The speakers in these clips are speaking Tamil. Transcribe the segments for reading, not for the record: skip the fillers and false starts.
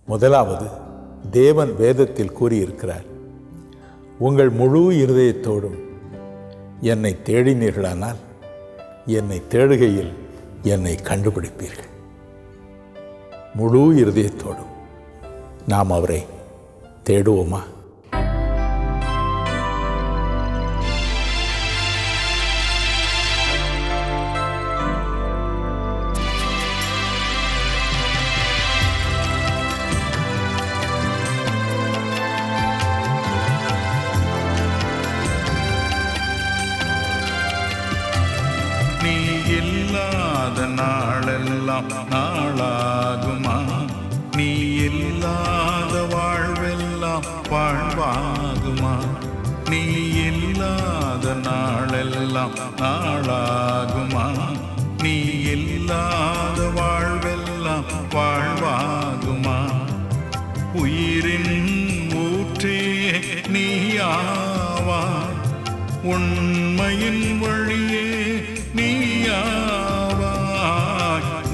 முதலாவது, தேவன் வேதத்தில் கூறியிருக்கிறார், உங்கள் முழு இருதயத்தோடும் என்னை தேடினீர்களானால் என்னை தேடுகையில் என்னை கண்டுபிடிப்பீர்கள். முழு இருதயத்தோடும் நாம் அவரை தேடுவோமா? நீ இல்லாத நாளெல்லாம் நாளாகுமா? நீ இல்லாத வாழ்வெல்லாம் வாழ்வாகுமா? நீ இல்லாத நாளெல்லாம் நாளாகுமா? நீ இல்லாத வாழ்வெல்லாம் வாழ்வாகுமா? உயிரின் ஊற்றே நீயாவாய், உண்மையின் வழியே நீயாவாய்,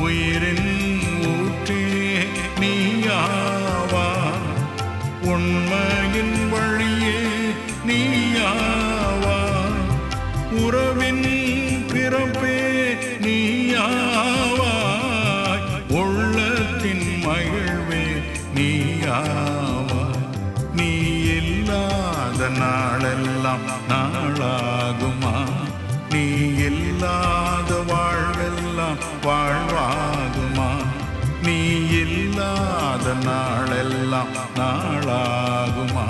உயிரின் ஊற்றே நீயாவாய், உண்மையின் வழியே நீயாவாய், உறவின் பிறப்பே நீயாவாய், உள்ளத்தின் மகிழ்வே நீயாவாய். நீ இல்லாத நாளெல்லாம் நாளாகுமா? நீ இல்லாத வாழ்வெல்லாம் வாழ்வாகுமா? நீ இல்லாத நாளெல்லாம் நாளாகுமா?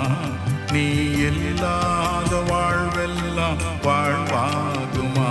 நீ இல்லாத வாழ்வெல்லாம் வாழ்வாகுமா?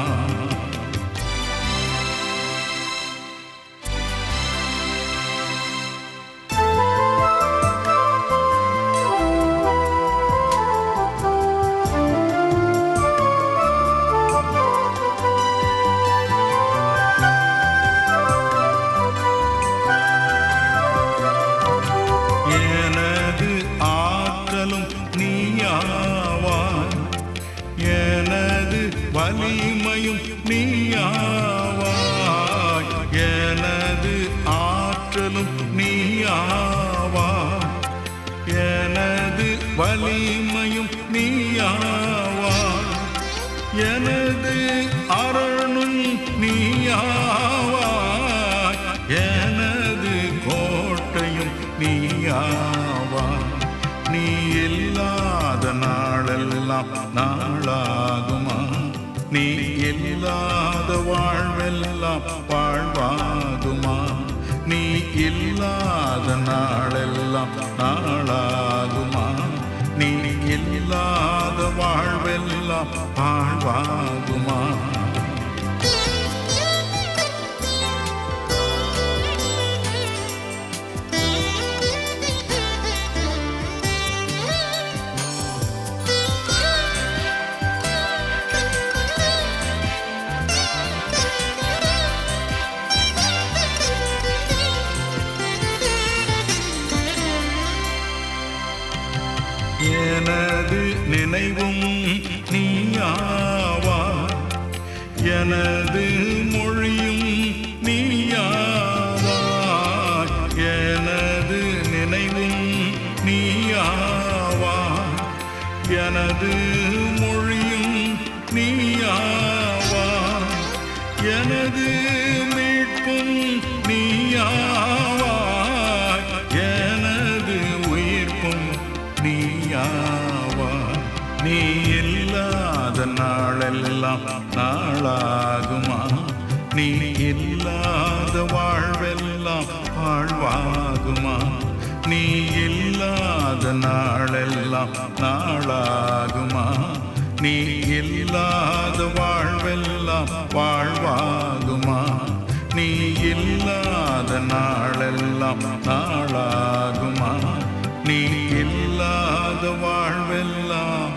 எனது வலிமையும் நீயாவாய், எனது ஆற்றலும் நீயாவாய், எனது வலிமையும் நீயாவாய், எனது அரணும் நீயாவாய், எனது கோட்டையும் நீயாவாய். நீ இல்லாத நாளெல்லாம் நாளாகுமா? நீ இல்லாத வாழ்வெல்லாம் வாழ்வாகுமா? நீ இல்லாத நாளெல்லாம் நாளாகுமா? நீ இல்லாத வாழ்வெல்லாம் வாழ்வாகுமா? எனது நினைவும் நீயாவாய், எனது மொழியும் நீயாவாய், எனது நினைவும் நீயாவாய், எனது மொழியும் நீயாவாய், எனது மீட்பும் நீயாவாய், எனது உயிர்ப்பும் நீயாவாய். நீ இல்லாத நாளெல்லாம் நாளாகுமா? நீ இல்லாத வாழ்வெல்லாம் வாழ்வாகுமா? நீ இல்லாத நாளெல்லாம் நாளாகுமா? நீ இல்லாத வாழ்வெல்லாம் வாழ்வாகுமா? நீ இல்லாத நாளெல்லாம் நாளாகுமா? நீ இல்லாத வாழ்வெல்லாம்